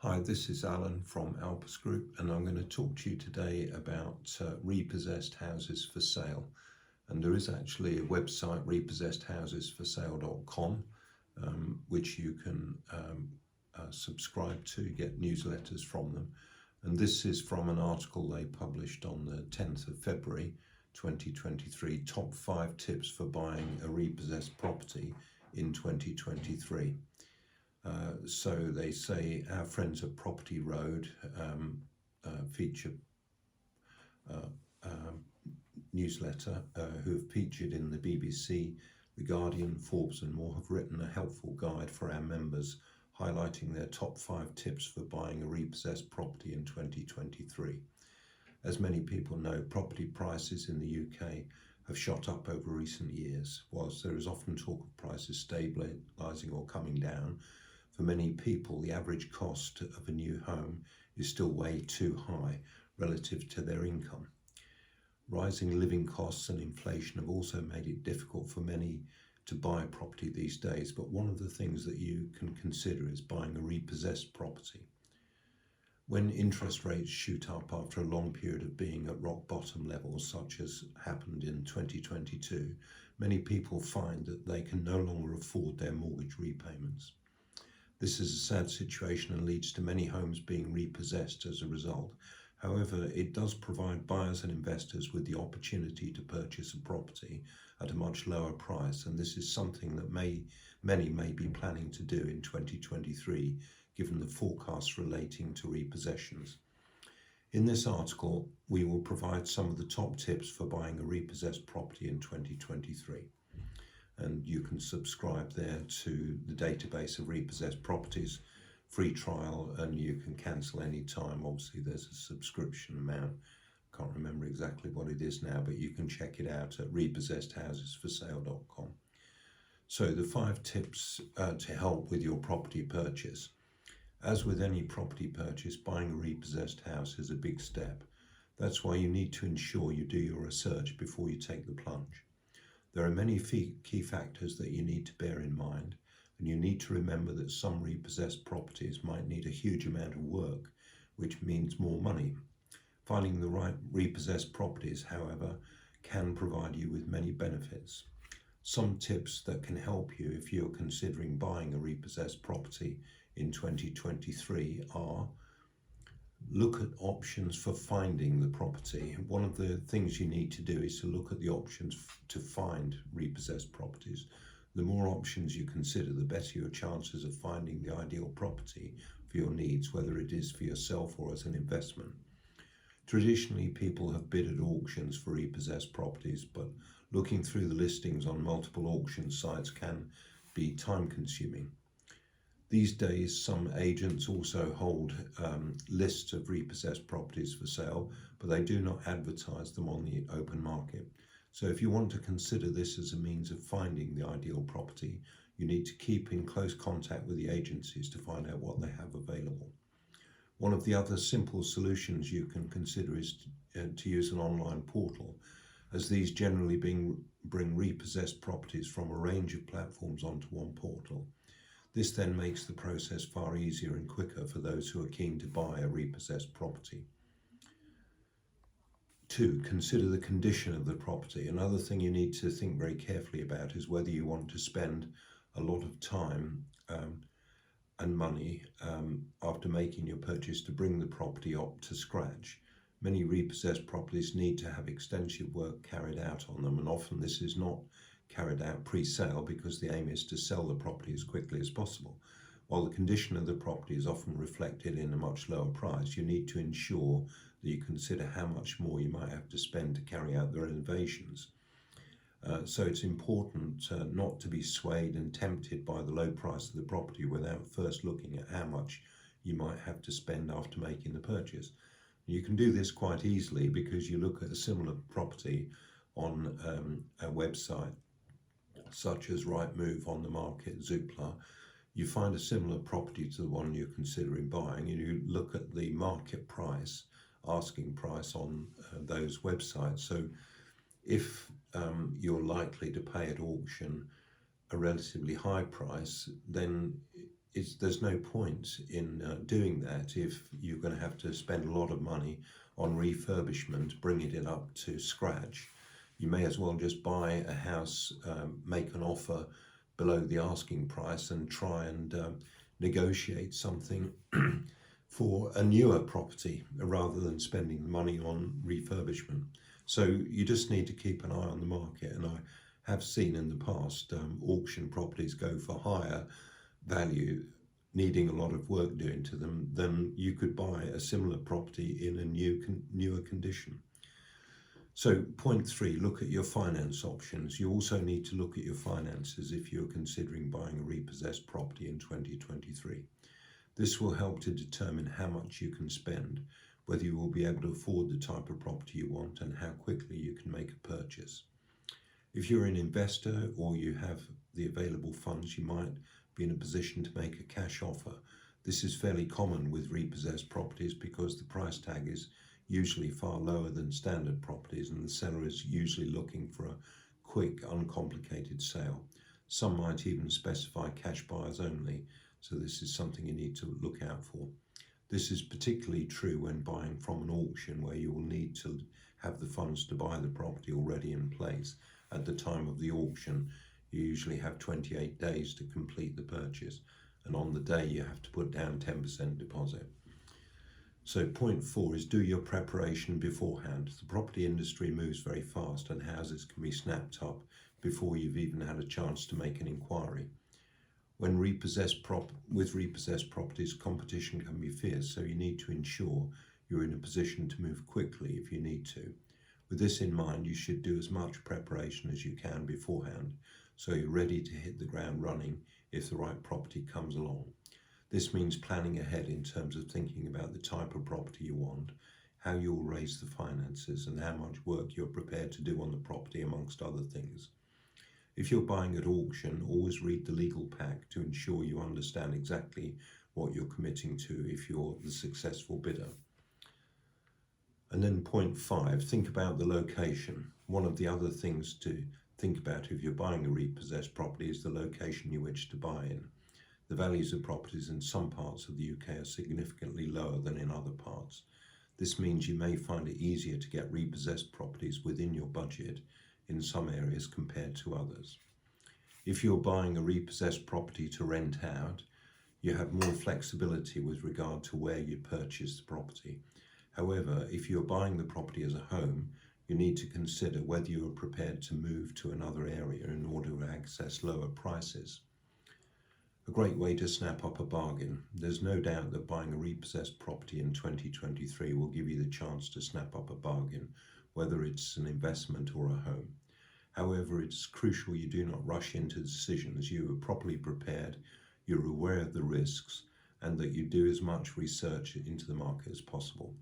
Hi, this is Alan from Alpus Group, and I'm going to talk to you today about repossessed houses for sale. And there is actually a website, repossessedhousesforsale.com, which you can subscribe to, get newsletters from them. And this is from an article they published on the 10th of February 2023, Top 5 Tips for Buying a Repossessed Property in 2023. So they say our friends at Property Road feature newsletter who have featured in the BBC, The Guardian, Forbes and more have written a helpful guide for our members highlighting their top 5 tips for buying a repossessed property in 2023. As many people know, property prices in the UK have shot up over recent years. Whilst there is often talk of prices stabilising or coming down, for many people, the average cost of a new home is still way too high relative to their income. Rising living costs and inflation have also made it difficult for many to buy a property these days, but one of the things that you can consider is buying a repossessed property. When interest rates shoot up after a long period of being at rock bottom levels, such as happened in 2022, many people find that they can no longer afford their mortgage repayments. This is a sad situation and leads to many homes being repossessed as a result. However, it does provide buyers and investors with the opportunity to purchase a property at a much lower price, and this is something that many may be planning to do in 2023, given the forecasts relating to repossessions. In this article, we will provide some of the top tips for buying a repossessed property in 2023. And you can subscribe there to the database of repossessed properties, free trial, and you can cancel any time. Obviously there's a subscription amount, can't remember exactly what it is now, but you can check it out at repossessedhousesforsale.com. So the 5 tips to help with your property purchase. As with any property purchase, buying a repossessed house is a big step. That's why you need to ensure you do your research before you take the plunge. There are many key factors that you need to bear in mind, and you need to remember that some repossessed properties might need a huge amount of work, which means more money. Finding the right repossessed properties, however, can provide you with many benefits. Some tips that can help you if you're considering buying a repossessed property in 2023 are: look at options for finding the property. One of the things you need to do is to look at the options to find repossessed properties. The more options you consider, the better your chances of finding the ideal property for your needs, whether it is for yourself or as an investment. Traditionally, people have bid at auctions for repossessed properties, but looking through the listings on multiple auction sites can be time-consuming. These days, some agents also hold lists of repossessed properties for sale, but they do not advertise them on the open market. So if you want to consider this as a means of finding the ideal property, you need to keep in close contact with the agencies to find out what they have available. One of the other simple solutions you can consider is to use an online portal, as these generally bring repossessed properties from a range of platforms onto one portal. This then makes the process far easier and quicker for those who are keen to buy a repossessed property. 2. Consider the condition of the property. Another thing you need to think very carefully about is whether you want to spend a lot of time and money after making your purchase to bring the property up to scratch. Many repossessed properties need to have extensive work carried out on them, and often this is not carried out pre-sale because the aim is to sell the property as quickly as possible. While the condition of the property is often reflected in a much lower price, you need to ensure that you consider how much more you might have to spend to carry out the renovations. So it's important not to be swayed and tempted by the low price of the property without first looking at how much you might have to spend after making the purchase. You can do this quite easily because you look at a similar property on a website such as Rightmove, On the Market, Zoopla. You find a similar property to the one you're considering buying, and you look at the market price, asking price on those websites. So if you're likely to pay at auction a relatively high price, then there's no point in doing that if you're going to have to spend a lot of money on refurbishment, bringing it up to scratch. You may as well just buy a house, make an offer below the asking price, and try and negotiate something for a newer property rather than spending the money on refurbishment. So you just need to keep an eye on the market, and I have seen in the past auction properties go for higher value, needing a lot of work doing to them, than you could buy a similar property in a newer condition. So point 3, look at your finance options. You also need to look at your finances if you're considering buying a repossessed property in 2023. This will help to determine how much you can spend, whether you will be able to afford the type of property you want, and how quickly you can make a purchase. If you're an investor or you have the available funds, you might be in a position to make a cash offer. This is fairly common with repossessed properties because the price tag is usually far lower than standard properties, and the seller is usually looking for a quick, uncomplicated sale. Some might even specify cash buyers only, so this is something you need to look out for. This is particularly true when buying from an auction, where you will need to have the funds to buy the property already in place. At the time of the auction, you usually have 28 days to complete the purchase, and on the day you have to put down 10% deposit. So point 4 is do your preparation beforehand. The property industry moves very fast, and houses can be snapped up before you've even had a chance to make an inquiry. With repossessed properties, competition can be fierce, so you need to ensure you're in a position to move quickly if you need to. With this in mind, you should do as much preparation as you can beforehand, so you're ready to hit the ground running if the right property comes along. This means planning ahead in terms of thinking about the type of property you want, how you'll raise the finances, and how much work you're prepared to do on the property, amongst other things. If you're buying at auction, always read the legal pack to ensure you understand exactly what you're committing to if you're the successful bidder. And then point 5, think about the location. One of the other things to think about if you're buying a repossessed property is the location you wish to buy in. The values of properties in some parts of the UK are significantly lower than in other parts. This means you may find it easier to get repossessed properties within your budget in some areas compared to others. If you're buying a repossessed property to rent out, you have more flexibility with regard to where you purchase the property. However, if you're buying the property as a home, you need to consider whether you are prepared to move to another area in order to access lower prices. A great way to snap up a bargain. There's no doubt that buying a repossessed property in 2023 will give you the chance to snap up a bargain, whether it's an investment or a home. However, it's crucial you do not rush into decisions. You are properly prepared, you're aware of the risks, and that you do as much research into the market as possible.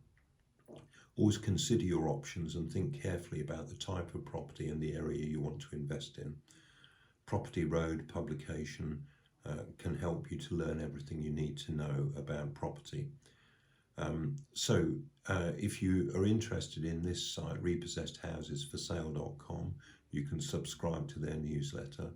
Always consider your options and think carefully about the type of property and the area you want to invest in. Property Road publication can help you to learn everything you need to know about property. If you are interested in this site, repossessedhousesforsale.com, you can subscribe to their newsletter.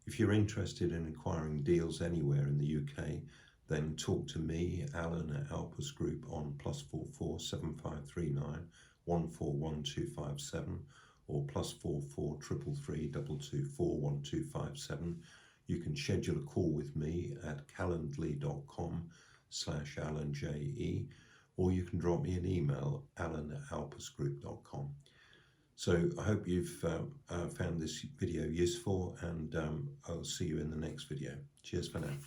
If you're interested in acquiring deals anywhere in the UK, then talk to me, Alan at Alpus Group, on +44 7539 141257 or +44 333 224 1257. You can schedule a call with me at calendly.com/AlanJE, or you can drop me an email, alan@alpusgroup.com. So I hope you've found this video useful, and I'll see you in the next video. Cheers for now.